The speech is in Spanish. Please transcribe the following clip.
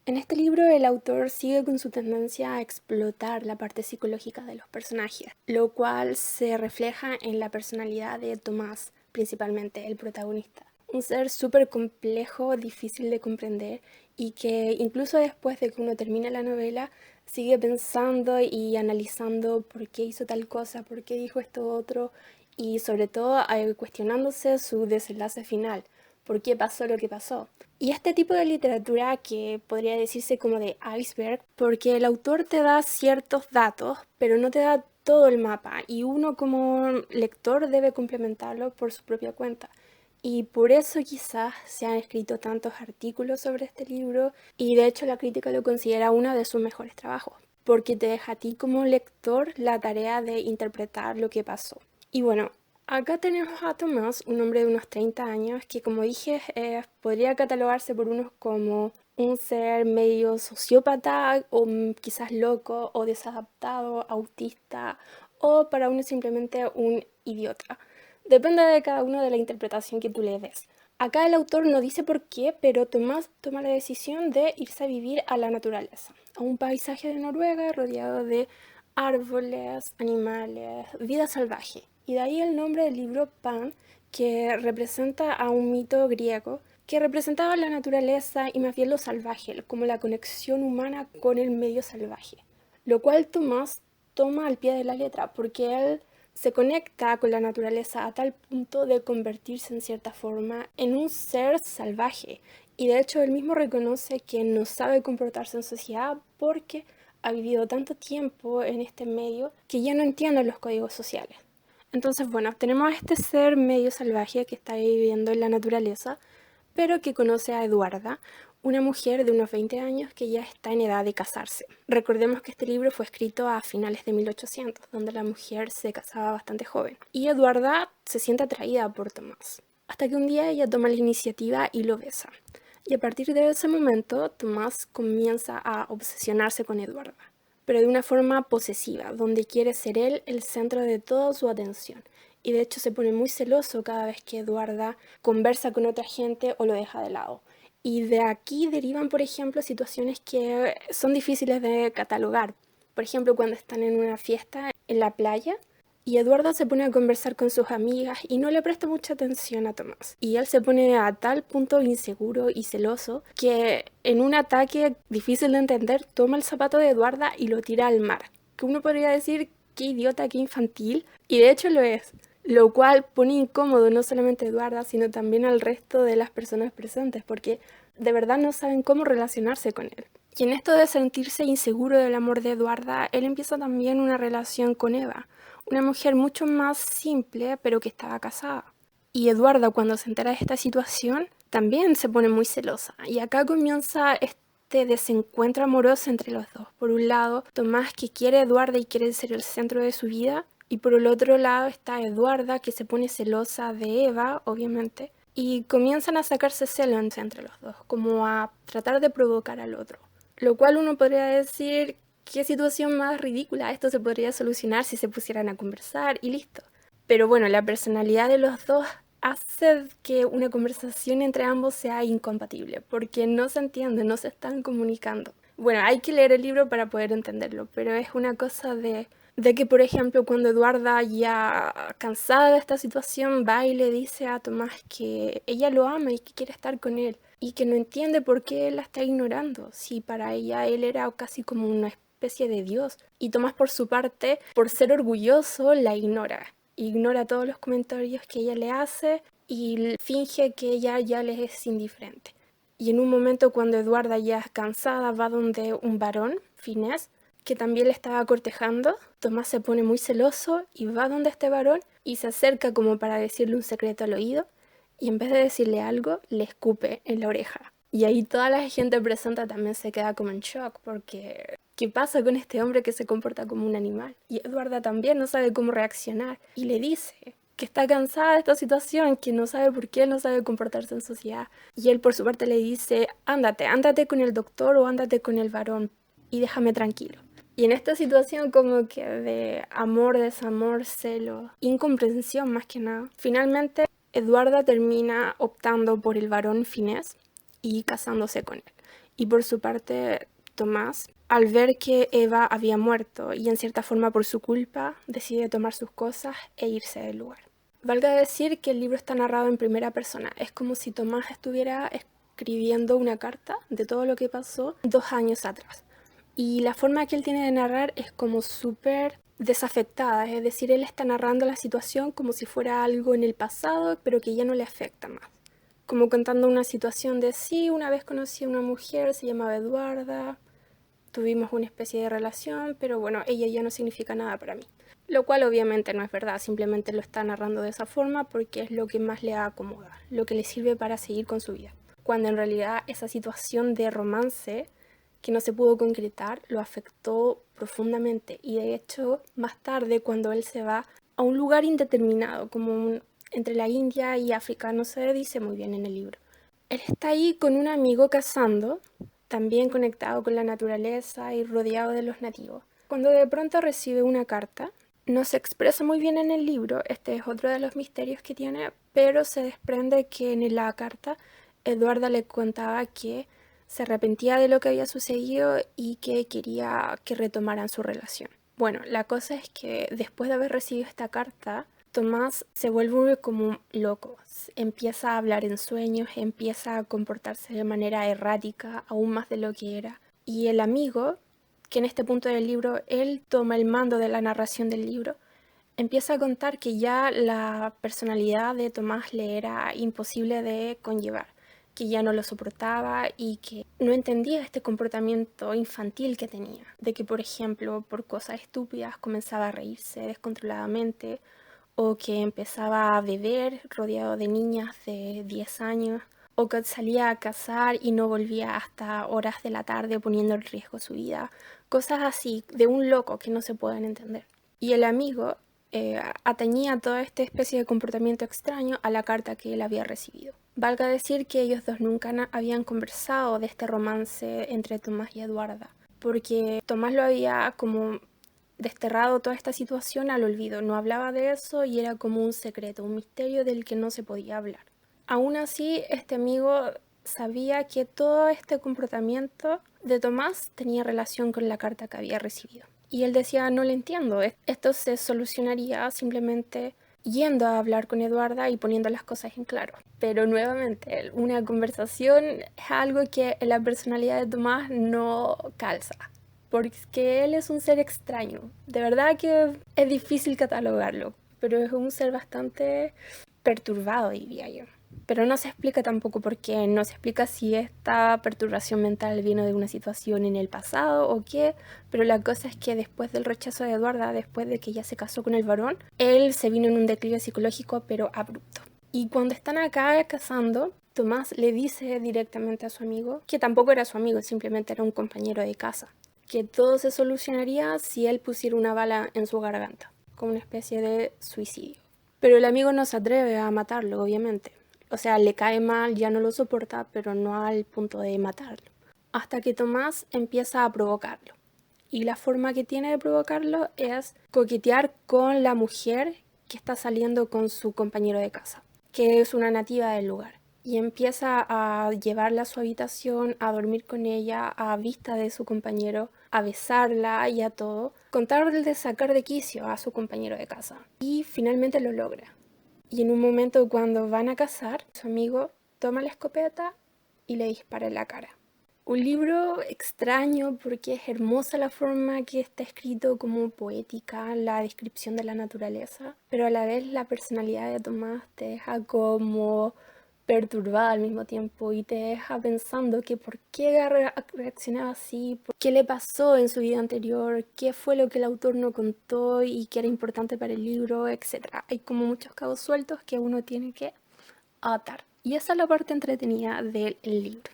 En este libro el autor sigue con su tendencia a explotar la parte psicológica de los personajes, lo cual se refleja en la personalidad de Tomás, principalmente el protagonista. Un ser súper complejo, difícil de comprender y que incluso después de que uno termina la novela sigue pensando y analizando por qué hizo tal cosa, por qué dijo esto otro y sobre todo cuestionándose su desenlace final, por qué pasó lo que pasó. Y este tipo de literatura que podría decirse como de iceberg, porque el autor te da ciertos datos, pero no te da todo el mapa y uno como lector debe complementarlo por su propia cuenta. Y por eso quizás se han escrito tantos artículos sobre este libro y de hecho la crítica lo considera uno de sus mejores trabajos, porque te deja a ti como lector la tarea de interpretar lo que pasó. Y bueno, acá tenemos a Tomás, un hombre de unos 30 años, que como dije podría catalogarse por unos como un ser medio sociópata o quizás loco o desadaptado, autista o para uno simplemente un idiota. Depende de cada uno de la interpretación que tú le des. Acá el autor no dice por qué, pero Tomás toma la decisión de irse a vivir a la naturaleza, a un paisaje de Noruega rodeado de árboles, animales, vida salvaje. Y de ahí el nombre del libro Pan, que representa a un mito griego que representaba la naturaleza y más bien lo salvaje, como la conexión humana con el medio salvaje. Lo cual Tomás toma al pie de la letra, porque él se conecta con la naturaleza a tal punto de convertirse en cierta forma en un ser salvaje. Y de hecho él mismo reconoce que no sabe comportarse en sociedad porque ha vivido tanto tiempo en este medio que ya no entiende los códigos sociales. Entonces, bueno, tenemos a este ser medio salvaje que está viviendo en la naturaleza, pero que conoce a Eduarda, una mujer de unos 20 años que ya está en edad de casarse. Recordemos que este libro fue escrito a finales de 1800, donde la mujer se casaba bastante joven. Y Eduarda se siente atraída por Tomás, hasta que un día ella toma la iniciativa y lo besa. Y a partir de ese momento, Tomás comienza a obsesionarse con Eduarda, pero de una forma posesiva, donde quiere ser él el centro de toda su atención. Y de hecho se pone muy celoso cada vez que Eduarda conversa con otra gente o lo deja de lado. Y de aquí derivan, por ejemplo, situaciones que son difíciles de catalogar. Por ejemplo, cuando están en una fiesta en la playa y Eduardo se pone a conversar con sus amigas y no le presta mucha atención a Tomás. Y él se pone a tal punto inseguro y celoso que en un ataque difícil de entender toma el zapato de Eduarda y lo tira al mar. Que uno podría decir qué idiota, qué infantil. Y de hecho lo es. Lo cual pone incómodo no solamente a Eduarda, sino también al resto de las personas presentes, porque de verdad no saben cómo relacionarse con él. Y en esto de sentirse inseguro del amor de Eduarda, él empieza también una relación con Eva, una mujer mucho más simple, pero que estaba casada. Y Eduarda, cuando se entera de esta situación, también se pone muy celosa. Y acá comienza este desencuentro amoroso entre los dos. Por un lado, Tomás que quiere a Eduarda y quiere ser el centro de su vida. Y por el otro lado está Eduarda que se pone celosa de Eva, obviamente. Y comienzan a sacarse celos entre los dos, como a tratar de provocar al otro. Lo cual uno podría decir, qué situación más ridícula, esto se podría solucionar si se pusieran a conversar y listo. Pero bueno, la personalidad de los dos hace que una conversación entre ambos sea incompatible, porque no se entienden, no se están comunicando. Bueno, hay que leer el libro para poder entenderlo, pero es una cosa de que, por ejemplo, cuando Eduarda ya cansada de esta situación va y le dice a Tomás que ella lo ama y que quiere estar con él y que no entiende por qué él la está ignorando, si para ella él era casi como una especie de Dios. Y Tomás por su parte, por ser orgulloso, la ignora. Ignora todos los comentarios que ella le hace y finge que ella ya le es indiferente. Y en un momento cuando Eduarda ya es cansada va donde un varón, finés, que también le estaba cortejando. Tomás se pone muy celoso y va donde este varón y se acerca como para decirle un secreto al oído y en vez de decirle algo, le escupe en la oreja. Y ahí toda la gente presente también se queda como en shock porque ¿qué pasa con este hombre que se comporta como un animal? Y Eduarda también no sabe cómo reaccionar y le dice que está cansada de esta situación, que no sabe por qué no sabe comportarse en sociedad. Y él por su parte le dice, ándate con el doctor o ándate con el varón y déjame tranquilo. Y en esta situación como que de amor, desamor, celo, incomprensión más que nada, finalmente Eduarda termina optando por el varón finés y casándose con él. Y por su parte, Tomás, al ver que Eva había muerto y en cierta forma por su culpa, decide tomar sus cosas e irse del lugar. Valga decir que el libro está narrado en primera persona. Es como si Tomás estuviera escribiendo una carta de todo lo que pasó 2 años atrás. Y la forma que él tiene de narrar es como súper desafectada, es decir, él está narrando la situación como si fuera algo en el pasado, pero que ya no le afecta más. Como contando una situación de sí, una vez conocí a una mujer, se llamaba Eduarda, tuvimos una especie de relación, pero bueno, ella ya no significa nada para mí. Lo cual obviamente no es verdad, simplemente lo está narrando de esa forma porque es lo que más le acomoda, lo que le sirve para seguir con su vida. Cuando en realidad esa situación de romance que no se pudo concretar lo afectó profundamente y de hecho más tarde cuando él se va a un lugar indeterminado como entre la India y África, no se dice muy bien en el libro. Él está ahí con un amigo cazando, también conectado con la naturaleza y rodeado de los nativos. Cuando de pronto recibe una carta, no se expresa muy bien en el libro, este es otro de los misterios que tiene, pero se desprende que en la carta Eduarda le contaba que se arrepentía de lo que había sucedido y que quería que retomaran su relación. Bueno, la cosa es que después de haber recibido esta carta, Tomás se vuelve como loco, empieza a hablar en sueños, empieza a comportarse de manera errática, aún más de lo que era. Y el amigo, que en este punto del libro él toma el mando de la narración del libro, empieza a contar que ya la personalidad de Tomás le era imposible de conllevar, que ya no lo soportaba y que no entendía este comportamiento infantil que tenía, de que por ejemplo por cosas estúpidas comenzaba a reírse descontroladamente o que empezaba a beber rodeado de niñas de 10 años o que salía a cazar y no volvía hasta horas de la tarde poniendo en riesgo su vida, cosas así de un loco que no se pueden entender. Y el amigo atañía toda esta especie de comportamiento extraño a la carta que él había recibido. Valga decir que ellos dos nunca habían conversado de este romance entre Tomás y Eduarda, porque Tomás lo había como desterrado toda esta situación al olvido, no hablaba de eso y era como un secreto, un misterio del que no se podía hablar. Aún así, este amigo sabía que todo este comportamiento de Tomás tenía relación con la carta que había recibido. Y él decía, no le entiendo, esto se solucionaría simplemente yendo a hablar con Eduarda y poniendo las cosas en claro. Pero nuevamente, una conversación es algo que en la personalidad de Tomás no calza, porque él es un ser extraño. De verdad que es difícil catalogarlo, pero es un ser bastante perturbado, diría yo. Pero no se explica tampoco por qué, no se explica si esta perturbación mental vino de una situación en el pasado o qué, pero la cosa es que después del rechazo de Eduarda, después de que ella se casó con el varón, él se vino en un declive psicológico pero abrupto. Y cuando están acá cazando, Tomás le dice directamente a su amigo, que tampoco era su amigo, simplemente era un compañero de casa, que todo se solucionaría si él pusiera una bala en su garganta, como una especie de suicidio. Pero el amigo no se atreve a matarlo, obviamente. O sea, le cae mal, ya no lo soporta, pero no al punto de matarlo. Hasta que Tomás empieza a provocarlo. Y la forma que tiene de provocarlo es coquetear con la mujer que está saliendo con su compañero de casa, que es una nativa del lugar. Y empieza a llevarla a su habitación, a dormir con ella, a vista de su compañero, a besarla y a todo, con tal de sacar de quicio a su compañero de casa. Y finalmente lo logra. Y en un momento cuando van a cazar, su amigo toma la escopeta y le dispara en la cara. Un libro extraño porque es hermosa la forma que está escrito, como poética, la descripción de la naturaleza, pero a la vez la personalidad de Tomás te deja como perturbada al mismo tiempo y te deja pensando que por qué reaccionaba así, por qué le pasó en su vida anterior, qué fue lo que el autor no contó y que era importante para el libro, etc. Hay como muchos cabos sueltos que uno tiene que atar. Y esa es la parte entretenida del libro.